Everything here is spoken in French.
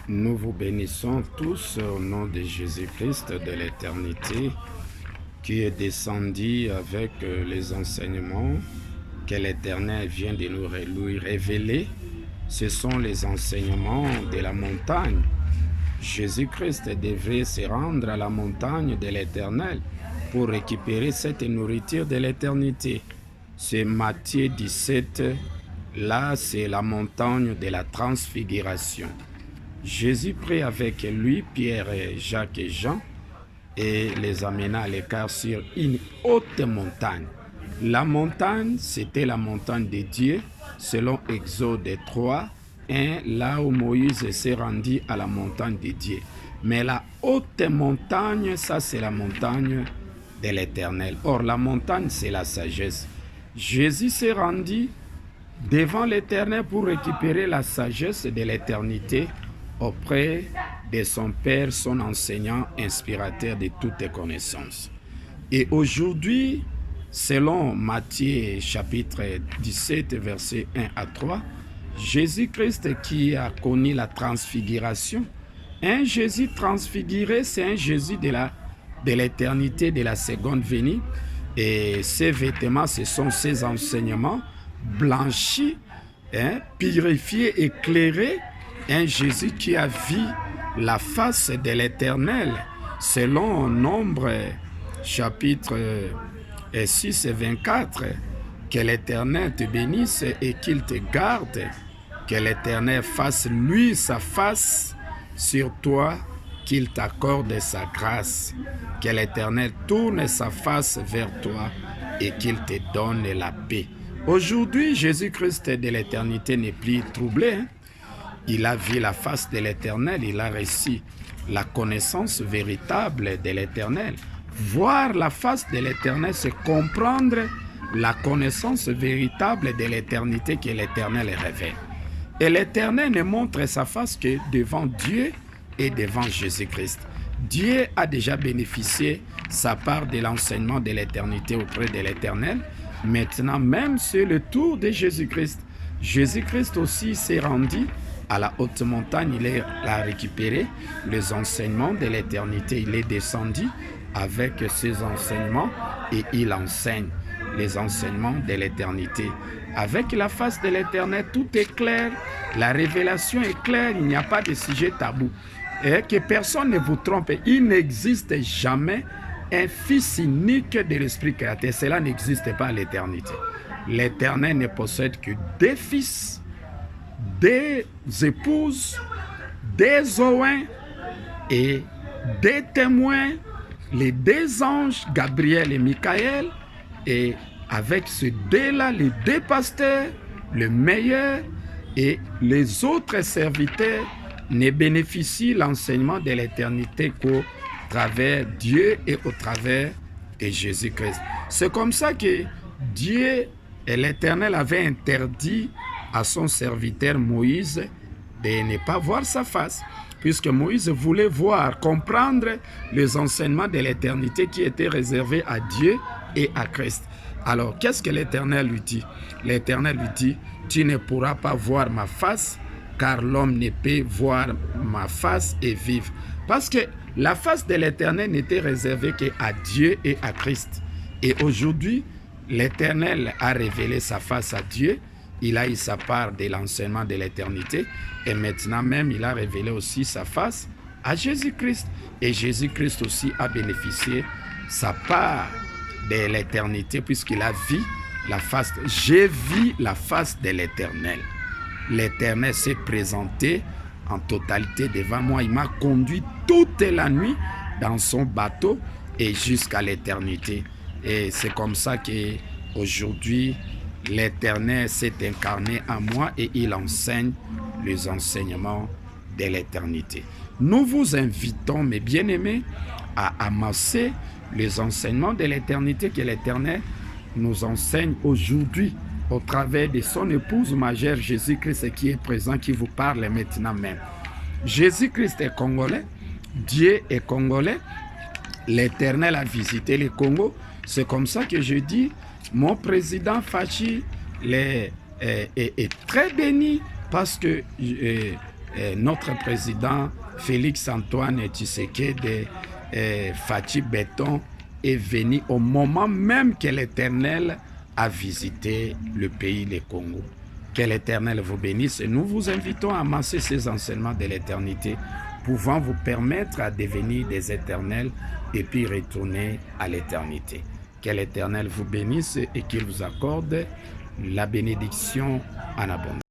Nous vous bénissons tous au nom de Jésus-Christ de l'éternité qui est descendu avec les enseignements que l'Éternel vient de lui révéler. Ce sont les enseignements de la montagne. Jésus-Christ devrait se rendre à la montagne de l'Éternel pour récupérer cette nourriture de l'éternité. C'est Matthieu 17, là c'est la montagne de la transfiguration. Jésus prit avec lui Pierre, Jacques et Jean et les amena à l'écart sur une haute montagne. La montagne, c'était la montagne de Dieu, selon Exode 3, là où Moïse s'est rendu à la montagne de Dieu. Mais la haute montagne, ça c'est la montagne de l'Éternel. Or, la montagne, c'est la sagesse. Jésus s'est rendu devant l'Éternel pour récupérer la sagesse de l'éternité auprès de son Père, son enseignant, inspirateur de toutes connaissances. Et aujourd'hui, selon Matthieu chapitre 17, versets 1 à 3, Jésus-Christ qui a connu la transfiguration, un Jésus transfiguré, c'est un Jésus de l'éternité, de la seconde venue. Et ses vêtements, ce sont ses enseignements blanchis, purifiés, éclairés. Un Jésus qui a vu la face de l'Éternel, selon Nombre chapitre 6 et 24, que l'Éternel te bénisse et qu'il te garde, que l'Éternel fasse lui sa face sur toi, qu'il t'accorde sa grâce, que l'Éternel tourne sa face vers toi et qu'il te donne la paix. Aujourd'hui, Jésus-Christ de l'éternité n'est plus troublé. Il a vu la face de l'Éternel, il a reçu la connaissance véritable de l'Éternel. Voir la face de l'Éternel, c'est comprendre la connaissance véritable de l'éternité que l'Éternel révèle. Et l'Éternel ne montre sa face que devant Dieu et devant Jésus-Christ. Dieu a déjà bénéficié sa part de l'enseignement de l'éternité auprès de l'Éternel. Maintenant, même c'est le tour de Jésus-Christ. Jésus-Christ aussi s'est rendu à la haute montagne, il a récupéré les enseignements de l'éternité. Il est descendu avec ses enseignements et il enseigne les enseignements de l'éternité. Avec la face de l'éternel, tout est clair, la révélation est claire, il n'y a pas de sujet tabou. Et que personne ne vous trompe, il n'existe jamais un fils unique de l'Esprit créateur. Cela n'existe pas à l'éternité. L'Éternel ne possède que des fils, des épouses, des oins et des témoins, les deux anges, Gabriel et Michael, et avec ces deux-là, les deux pasteurs, le meilleur et les autres serviteurs ne bénéficient l'enseignement de l'éternité qu'au travers Dieu et au travers de Jésus-Christ. C'est comme ça que Dieu et l'Éternel avaient interdit à son serviteur Moïse de ne pas voir sa face, puisque Moïse voulait voir, comprendre les enseignements de l'éternité qui étaient réservés à Dieu et à Christ. Alors, qu'est-ce que l'Éternel lui dit? L'Éternel lui dit, tu ne pourras pas voir ma face, car l'homme ne peut voir ma face et vivre. Parce que la face de l'Éternel n'était réservée qu'à Dieu et à Christ. Et aujourd'hui, l'Éternel a révélé sa face à Dieu, il a eu sa part de l'enseignement de l'éternité et maintenant même il a révélé aussi sa face à Jésus-Christ. Et Jésus-Christ aussi a bénéficié sa part de l'éternité puisqu'il a vu la face. J'ai vu la face de l'Éternel. L'Éternel s'est présenté en totalité devant moi. Il m'a conduit toute la nuit dans son bateau et jusqu'à l'éternité. Et c'est comme ça qu'aujourd'hui, l'Éternel s'est incarné en moi et il enseigne les enseignements de l'éternité. Nous vous invitons, mes bien-aimés, à amasser les enseignements de l'éternité que l'Éternel nous enseigne aujourd'hui au travers de son épouse majeure Jésus-Christ qui est présent, qui vous parle maintenant même. Jésus-Christ est congolais, Dieu est congolais, l'Éternel a visité le Congo. C'est comme ça que je dis, mon président Fachi est très béni parce que notre président Félix-Antoine Tshisekedi Fatou Béton est venu au moment même que l'Éternel a visité le pays, le Congo. Que l'Éternel vous bénisse et nous vous invitons à amasser ces enseignements de l'éternité pouvant vous permettre à devenir des éternels et puis retourner à l'éternité. Que l'Éternel vous bénisse et qu'il vous accorde la bénédiction en abondance.